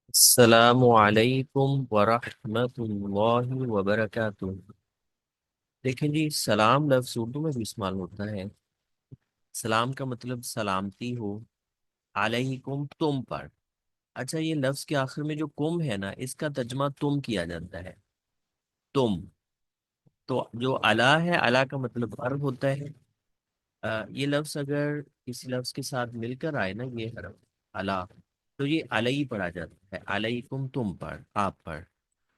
السلام علیکم ورحمۃ اللہ وبرکاتہ۔ دیکھیں جی، سلام لفظ اردو میں بھی استعمال ہوتا ہے۔ سلام کا مطلب سلامتی ہو، علیکم تم پر۔ اچھا، یہ لفظ کے آخر میں جو کم ہے نا، اس کا ترجمہ تم کیا جاتا ہے، تم۔ تو جو علا ہے، علا کا مطلب پر ہوتا ہے۔ یہ لفظ اگر کسی لفظ کے ساتھ مل کر آئے نا، یہ حرف علا، تو یہ علیہ پڑھا جاتا ہے، علیکم تم پر، آپ پر۔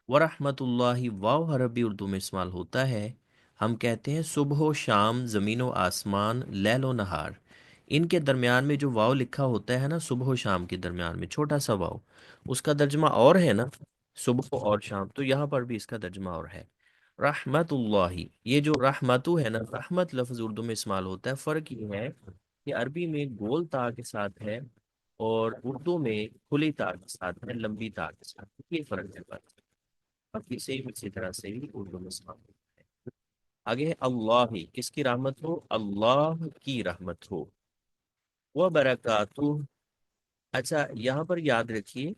ورحمۃ اللہ، واو عربی اردو میں استعمال ہوتا ہے۔ ہم کہتے ہیں صبح و شام، زمین و آسمان، لیل و نہار، ان کے درمیان میں جو واو لکھا ہوتا ہے نا، صبح و شام کے درمیان میں چھوٹا سا واو، اس کا ترجمہ اور ہے نا، صبح اور شام، تو یہاں پر بھی اس کا ترجمہ اور ہے۔ رحمت اللہ، یہ جو رحمتو ہے نا، رحمت لفظ اردو میں استعمال ہوتا ہے۔ فرق یہ ہے کہ عربی میں گول تا کے ساتھ ہے، اور اردو میں کھلی تا کے ساتھ ہے، لمبی تا کے ساتھ، یہ فرق ہے بس۔ باقی سیم اسی طرح سے ہی اردو میں استعمال ہوتا ہے۔ آگے ہے اللہ، کس کی رحمت ہو؟ اللہ کی رحمت ہو۔ وہ برکاتہ، اچھا یہاں پر یاد رکھیے،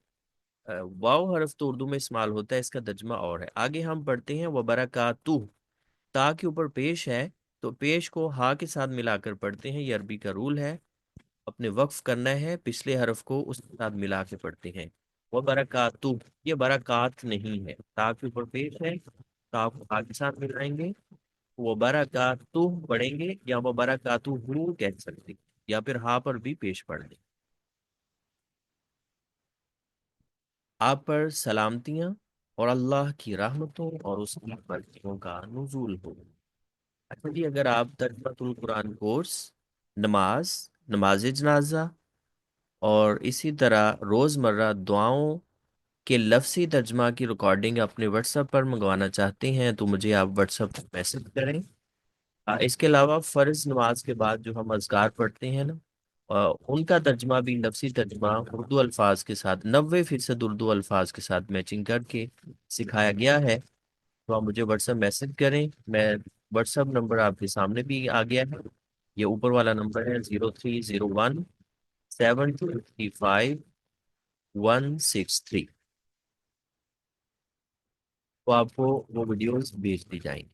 واو حرف تو اردو میں استعمال ہوتا ہے، اس کا ترجمہ اور ہے۔ آگے ہم پڑھتے ہیں وبرکاتہ، تا کے اوپر پیش ہے، تو پیش کو ہا کے ساتھ ملا کر پڑھتے ہیں، یہ عربی کا رول ہے۔ اپنے وقف کرنا ہے، پچھلے حرف کو اس کے ساتھ ملا کے پڑھتے ہیں۔ وبرکاتہ، یہ برکات نہیں ہے، تا کے اوپر پیش ہے، تا کو ہا کے ساتھ ملائیں گے، وبرکاتہ پڑھیں گے، یا وبرکاتہ کہہ سکتے ہیں، یا پھر ہا پر بھی پیش پڑھ دیں۔ آپ پر سلامتیاں اور اللہ کی رحمتوں اور اس کی برکتوں کا نزول ہو۔ اچھا جی، اگر آپ ترجمۃ القرآن کورس، نماز، نماز جنازہ، اور اسی طرح روزمرہ دعاؤں کے لفظی ترجمہ کی ریکارڈنگ اپنے واٹس ایپ پر منگوانا چاہتے ہیں، تو مجھے آپ واٹس ایپ پر میسج کریں۔ اس کے علاوہ فرض نماز کے بعد جو ہم اذکار پڑھتے ہیں نا، ان کا ترجمہ بھی، لفظی ترجمہ اردو الفاظ کے ساتھ، 90% اردو الفاظ کے ساتھ میچنگ کر کے سکھایا گیا ہے۔ تو آپ مجھے واٹس ایپ میسج کریں، میں واٹس ایپ نمبر آپ کے سامنے بھی آ گیا ہے، یہ اوپر والا نمبر ہے 0301 735 163، تو آپ کو وہ ویڈیوز بھیج دی جائیں گی۔